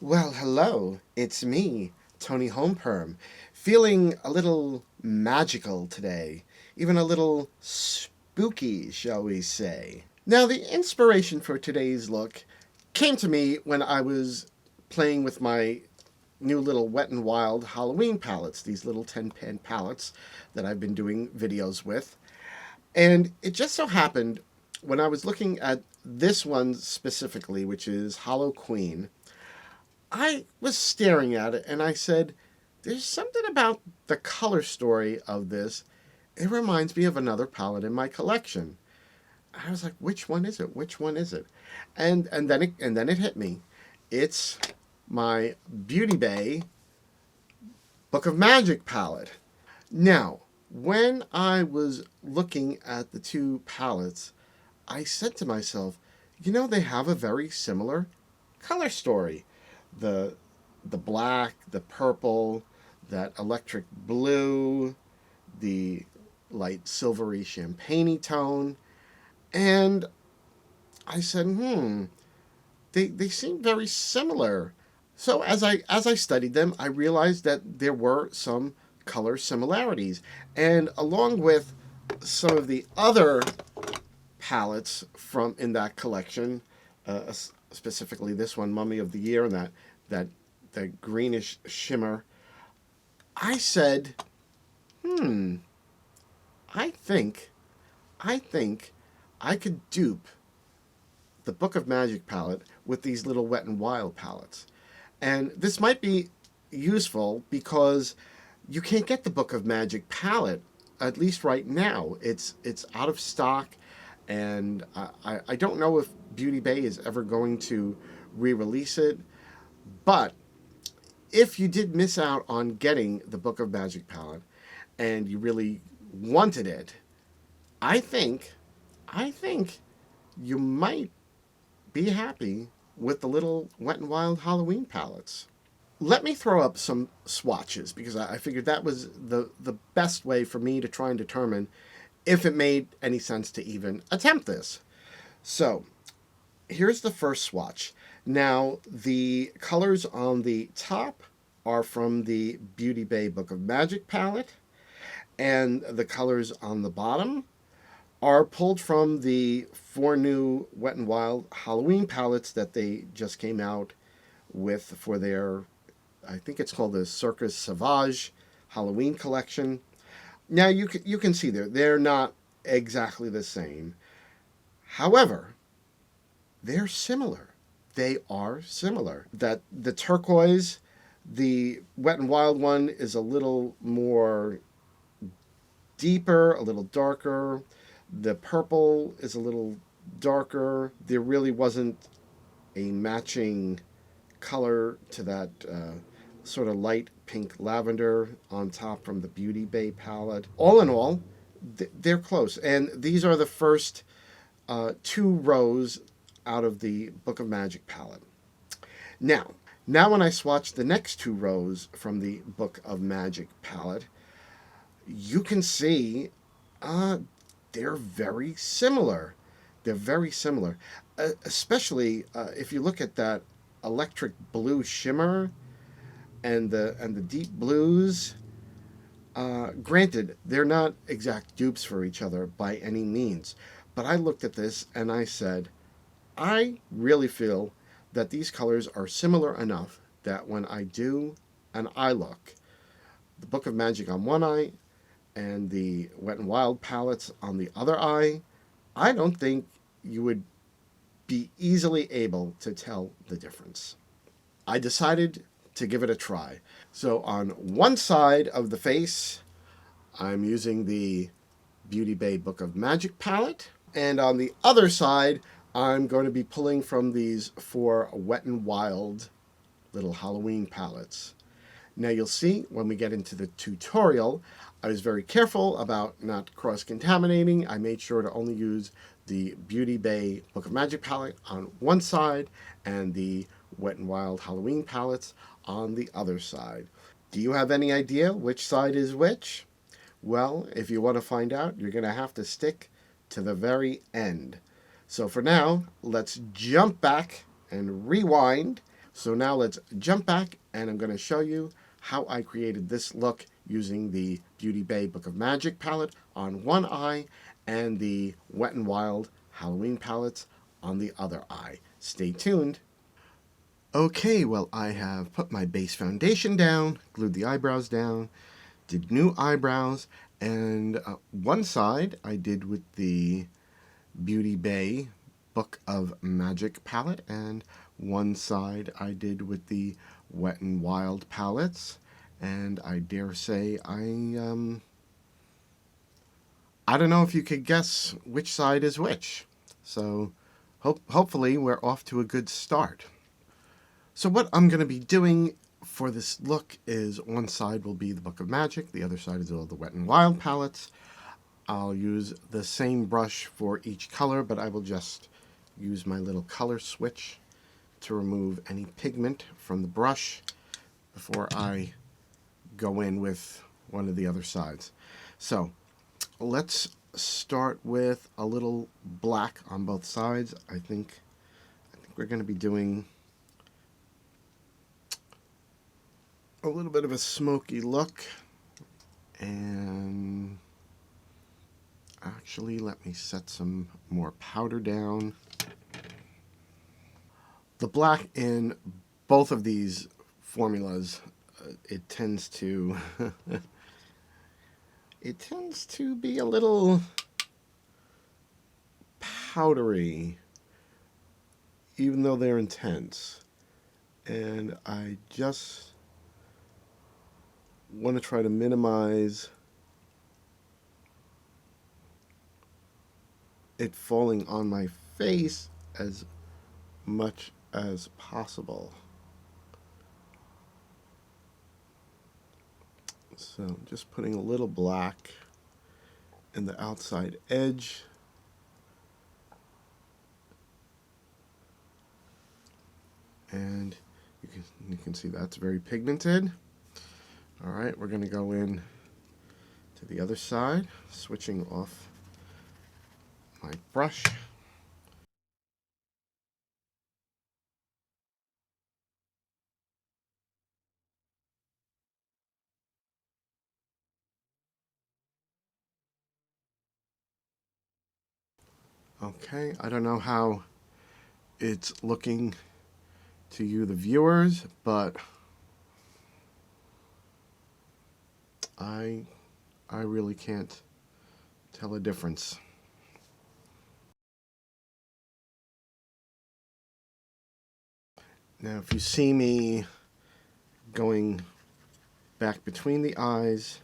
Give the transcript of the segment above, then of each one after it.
Well, hello, it's me, Toni Homeperm, feeling a little magical today, even a little spooky, shall we say. Now, the inspiration for today's look came to me when I was playing with my new little Wet n Wild Halloween palettes, these little 10-pan palettes that I've been doing videos with. And it just so happened when I was looking at this one specifically, which is Hollow Queen, I was staring at it and I said, there's something about the color story of this. It reminds me of another palette in my collection. I was like, which one is it? Which one is it? And then it hit me. It's my Beauty Bay Book of Magic palette. Now, when I was looking at the two palettes, I said to myself, they have a very similar color story. The the black, the purple, that electric blue, the light silvery champagne tone. And I said, they seem very similar. So as I studied them, I realized that there were some color similarities. And along with some of the other palettes from in that collection, specifically this one, Mummy of the Year, and that greenish shimmer, I said, I think I think I could dupe the Book of Magic palette with these little Wet n Wild palettes. And this might be useful because you can't get the Book of Magic palette, at least right now. It's out of stock, and I don't know if Beauty Bay is ever going to re-release it. But if you did miss out on getting the Book of Magic palette and you really wanted it, I think you might be happy with the little Wet n Wild Halloween palettes. Let me throw up some swatches because I figured that was the best way for me to try and determine if it made any sense to even attempt this. So here's the first swatch. Now, the colors on the top are from the Beauty Bay Book of Magic palette, and the colors on the bottom are pulled from the 4 new Wet n Wild Halloween palettes that they just came out with for their, I think it's called the Circus Sauvage Halloween collection. Now, you can see they're not exactly the same. However, they're similar. They are similar. That the turquoise, the Wet n Wild one, is a little more deeper, a little darker. The purple is a little darker. There really wasn't a matching color to that sort of light pink lavender on top from the Beauty Bay palette. All in all, they're close. And these are the first 2 rows out of the Book of Magic palette. Now when I swatch the next 2 rows from the Book of Magic palette, you can see they're very similar. They're very similar, especially if you look at that electric blue shimmer and the deep blues. Granted, they're not exact dupes for each other by any means, but I looked at this and I said, I really feel that these colors are similar enough that when I do an eye look, the Book of Magic on one eye and the Wet n Wild palettes on the other eye, I don't think you would be easily able to tell the difference. I decided to give it a try. So on one side of the face, I'm using the Beauty Bay Book of Magic palette, and on the other side, I'm going to be pulling from these 4 Wet n Wild little Halloween palettes. Now you'll see when we get into the tutorial, I was very careful about not cross-contaminating. I made sure to only use the Beauty Bay Book of Magic palette on one side and the Wet n Wild Halloween palettes on the other side. Do you have any idea which side is which? Well, if you want to find out, you're going to have to stick to the very end. So for now, let's jump back and rewind. So now let's jump back, and I'm going to show you how I created this look using the Beauty Bay Book of Magic palette on one eye and the Wet n Wild Halloween palettes on the other eye. Stay tuned. Okay, well, I have put my base foundation down, glued the eyebrows down, did new eyebrows, and one side I did with the Beauty Bay Book of Magic palette, and one side I did with the Wet n Wild palettes. And I dare say I don't know if you could guess which side is which. So hopefully we're off to a good start. So what I'm going to be doing for this look is one side will be the Book of Magic, the other side is all the Wet n Wild palettes. I'll use the same brush for each color, but I will just use my little color switch to remove any pigment from the brush before I go in with one of the other sides. So let's start with a little black on both sides. I think we're going to be doing a little bit of a smoky look. And actually, let me set some more powder down. The black in both of these formulas, it tends to be a little powdery, even though they're intense. And I just want to try to minimize it falling on my face as much as possible. So just putting a little black in the outside edge. And you can see that's very pigmented. All right, we're going to go in to the other side, switching off my brush. Okay, I don't know how it's looking to you, the viewers, but I really can't tell a difference. Now, if you see me going back between the eyes,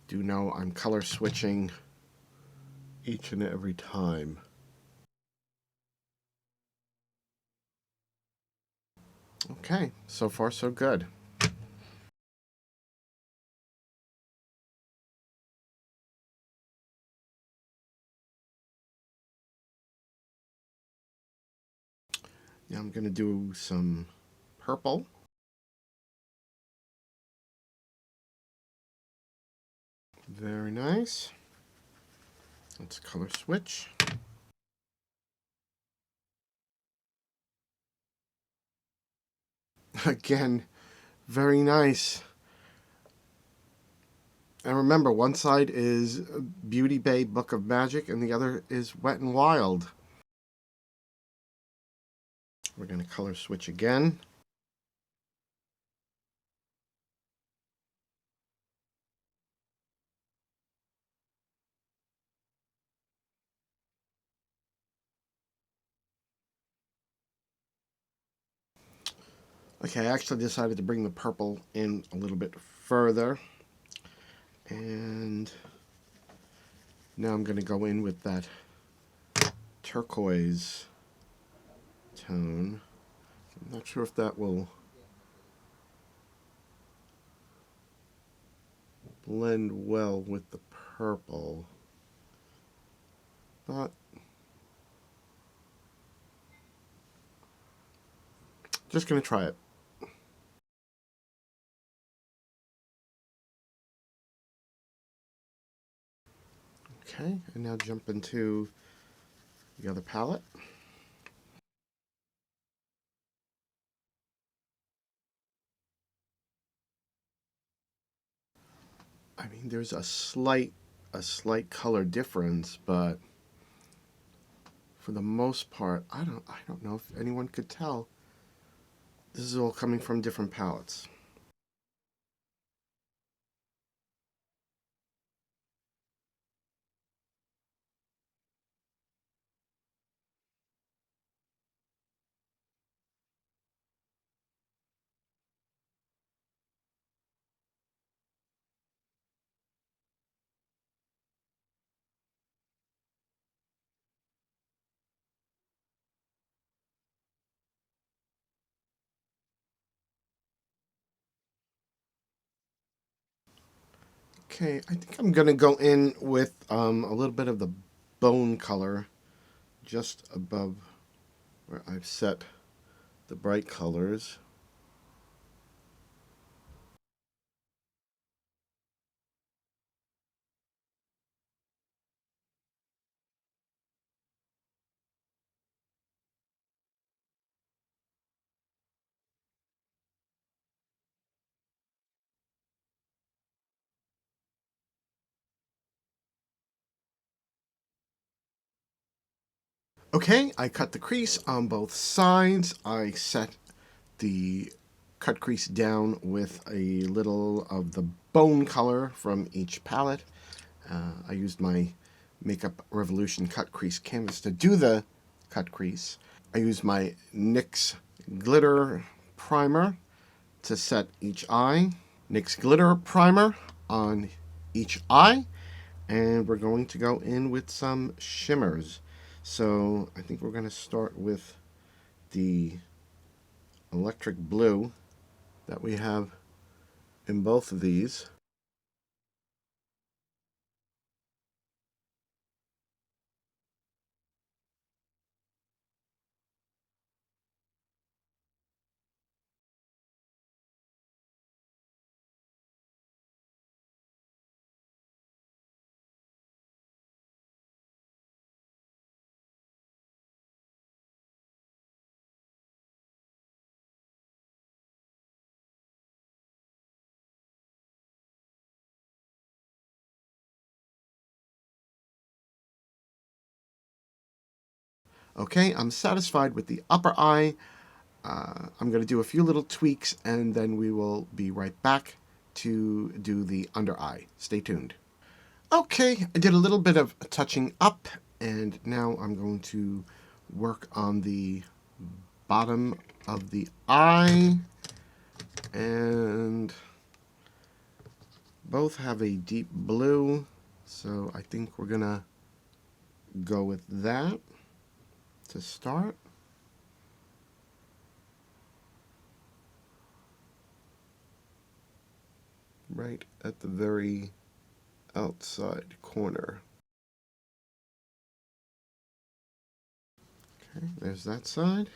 do know I'm color switching each and every time. Okay, so far so good. Now I'm going to do some purple. Very nice. Let's color switch. Again, very nice. And remember, one side is Beauty Bay Book of Magic and the other is Wet n Wild. We're going to color switch again. Okay, I actually decided to bring the purple in a little bit further. And now I'm going to go in with that turquoise tone. I'm not sure if that will blend well with the purple, but just going to try it. Okay, and now jump into the other palette. I mean, there's a slight color difference, but for the most part, I don't know if anyone could tell. This is all coming from different palettes. Okay, I think I'm gonna go in with a little bit of the bone color just above where I've set the bright colors. Okay, I cut the crease on both sides. I set the cut crease down with a little of the bone color from each palette. I used my Makeup Revolution cut crease canvas to do the cut crease. I used my NYIiiice glitter primer to set each eye. NYIIice glitter primer on each eye. And we're going to go in with some shimmers. So I think we're going to start with the electric blue that we have in both of these. Okay, I'm satisfied with the upper eye. I'm going to do a few little tweaks and then we will be right back to do the under eye. Stay tuned. Okay, I did a little bit of touching up and now I'm going to work on the bottom of the eye, and both have a deep blue, so I think we're gonna go with that to start. Right at the very outside corner. Okay, there's that side.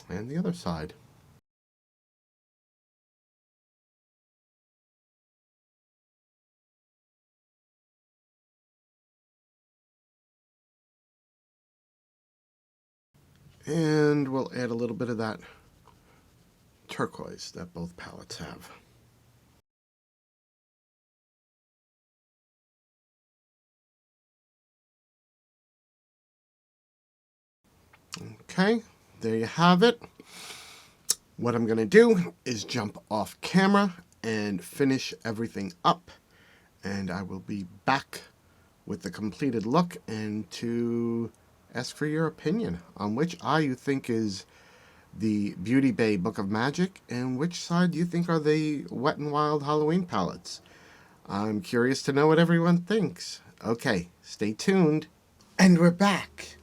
And the other side. And we'll add a little bit of that turquoise that both palettes have. Okay, there you have it. What I'm going to do is jump off camera and finish everything up, and I will be back with the completed look and to ask for your opinion on which eye you think is the Beauty Bay Book of Magic and which side you think are the Wet n Wild Halloween palettes. I'm curious to know what everyone thinks. Okay, stay tuned. And we're back.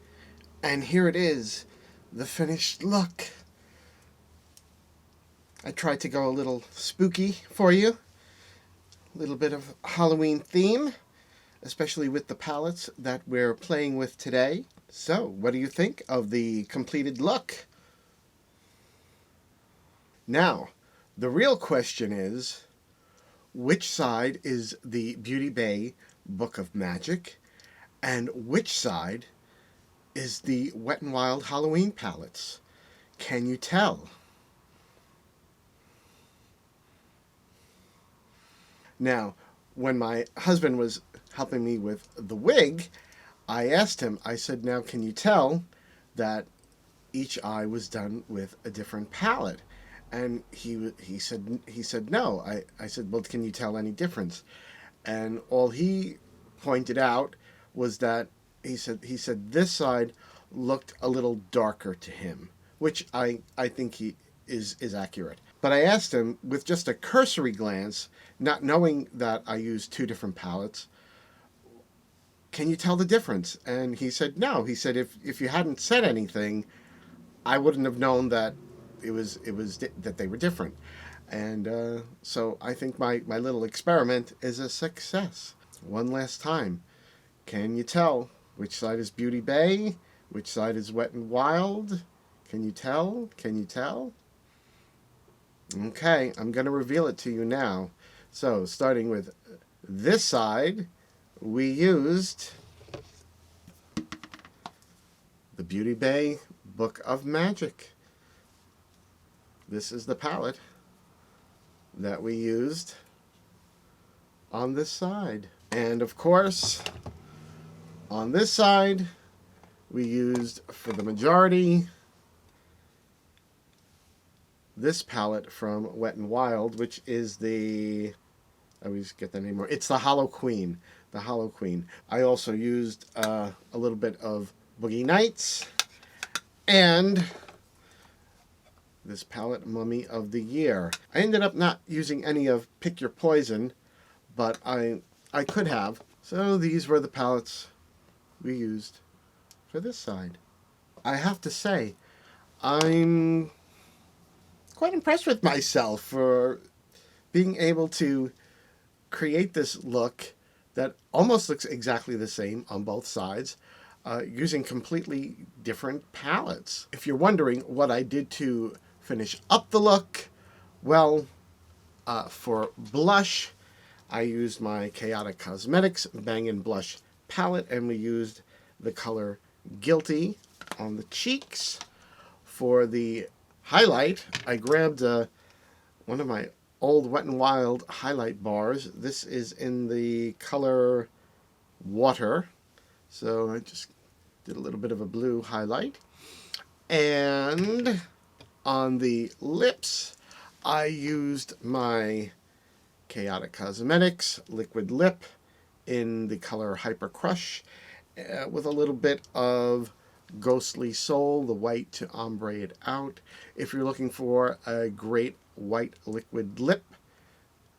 And here it is, the finished look. I tried to go a little spooky for you. A little bit of Halloween theme, especially with the palettes that we're playing with today. So, what do you think of the completed look? Now, the real question is, which side is the Beauty Bay Book of Magic, and which side is the Wet n Wild Halloween palettes. Can you tell? Now, when my husband was helping me with the wig, I asked him, I said, now can you tell that each eye was done with a different palette? And he said no. I said, well, can you tell any difference? And all he pointed out was that he said this side looked a little darker to him, which I think he is accurate. But I asked him with just a cursory glance, not knowing that I used two different palettes, can you tell the difference? And he said no. He said if you hadn't said anything, I wouldn't have known that that they were different. And so I think my little experiment is a success. One last time, can you tell which side is Beauty Bay, which side is Wet n Wild? Can you tell? Can you tell? Okay, I'm going to reveal it to you now. So starting with this side, we used the Beauty Bay Book of Magic. This is the palette that we used on this side. And of course, on this side, we used, for the majority, this palette from Wet n Wild, which is the, I always get the name wrong, it's the Hollow Queen. The Hollow Queen. I also used a little bit of Boogie Nights and this palette, Mummy of the Year. I ended up not using any of Pick Your Poison, but I could have. So these were the palettes we used for this side. I have to say, I'm quite impressed with myself for being able to create this look that almost looks exactly the same on both sides, using completely different palettes. If you're wondering what I did to finish up the look, well, for blush, I used my Chaotic Cosmetics Bang & Blush palette, and we used the color Guilty on the cheeks. For the highlight, I grabbed one of my old Wet n Wild highlight bars. This is in the color Water. So I just did a little bit of a blue highlight. And on the lips, I used my Chaotic Cosmetics Liquid Lip in the color Hyper Crush, with a little bit of Ghostly Soul, the white, to ombre it out. If you're looking for a great white liquid lip,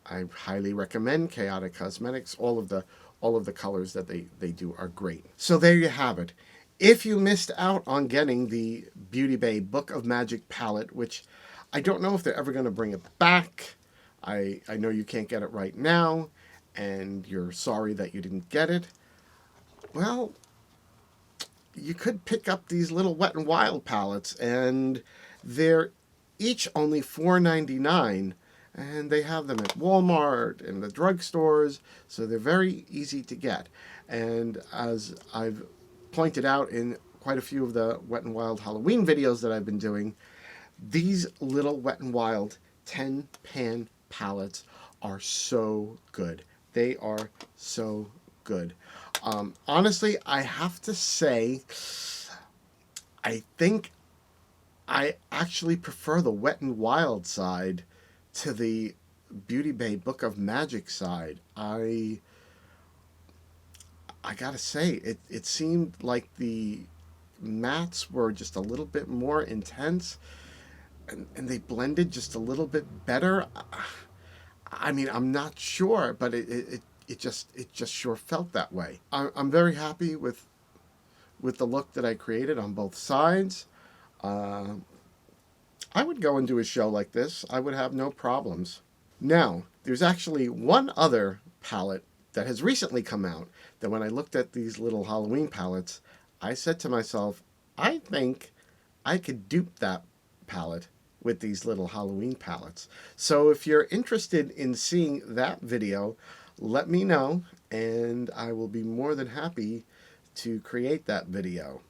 I highly recommend Chaotic Cosmetics. All of the colors that they do are great. So there you have it. If you missed out on getting the Beauty Bay Book of Magic palette, which I don't know if they're ever going to bring it back. I know you can't get it right now, and you're sorry that you didn't get it. Well, you could pick up these little Wet n Wild palettes, and they're each only $4.99, and they have them at Walmart and the drugstores, so they're very easy to get. And as I've pointed out in quite a few of the Wet n Wild Halloween videos that I've been doing, these little Wet n Wild 10-pan palettes are so good. They are so good. Honestly, I have to say, I think I actually prefer the Wet n Wild side to the Beauty Bay Book of Magic side. I gotta say, it seemed like the mattes were just a little bit more intense, and they blended just a little bit better. I mean, I'm not sure, but it just sure felt that way. I'm very happy with the look that I created on both sides. I would go and do a show like this. I would have no problems. Now, there's actually one other palette that has recently come out that when I looked at these little Halloween palettes, I said to myself, I think I could dupe that palette with these little Halloween palettes. So if you're interested in seeing that video, let me know, and I will be more than happy to create that video.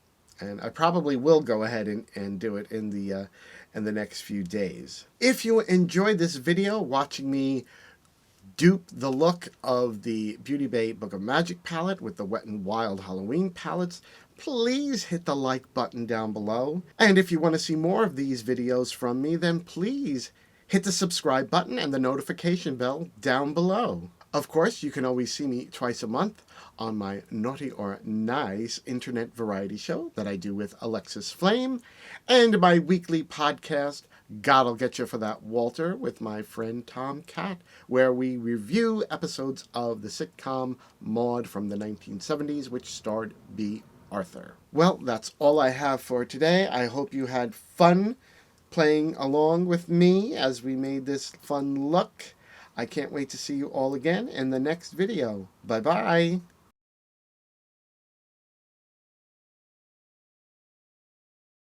And I probably will go ahead and do it in the next few days. If you enjoyed this video watching me dupe the look of the Beauty Bay Book of Magic palette with the Wet n Wild Halloween palettes, please hit the like button down below. And if you want to see more of these videos from me, then please hit the subscribe button and the notification bell down below. Of course, you can always see me twice a month on my Naughty or Nice internet variety show that I do with Alexis Flame, and my weekly podcast, God'll Get You for That, Walter, with my friend Tom Cat, where we review episodes of the sitcom Maude from the 1970s, which starred Bea Arthur. Well, that's all I have for today. I hope you had fun playing along with me as we made this fun look. I can't wait to see you all again in the next video. Bye-bye.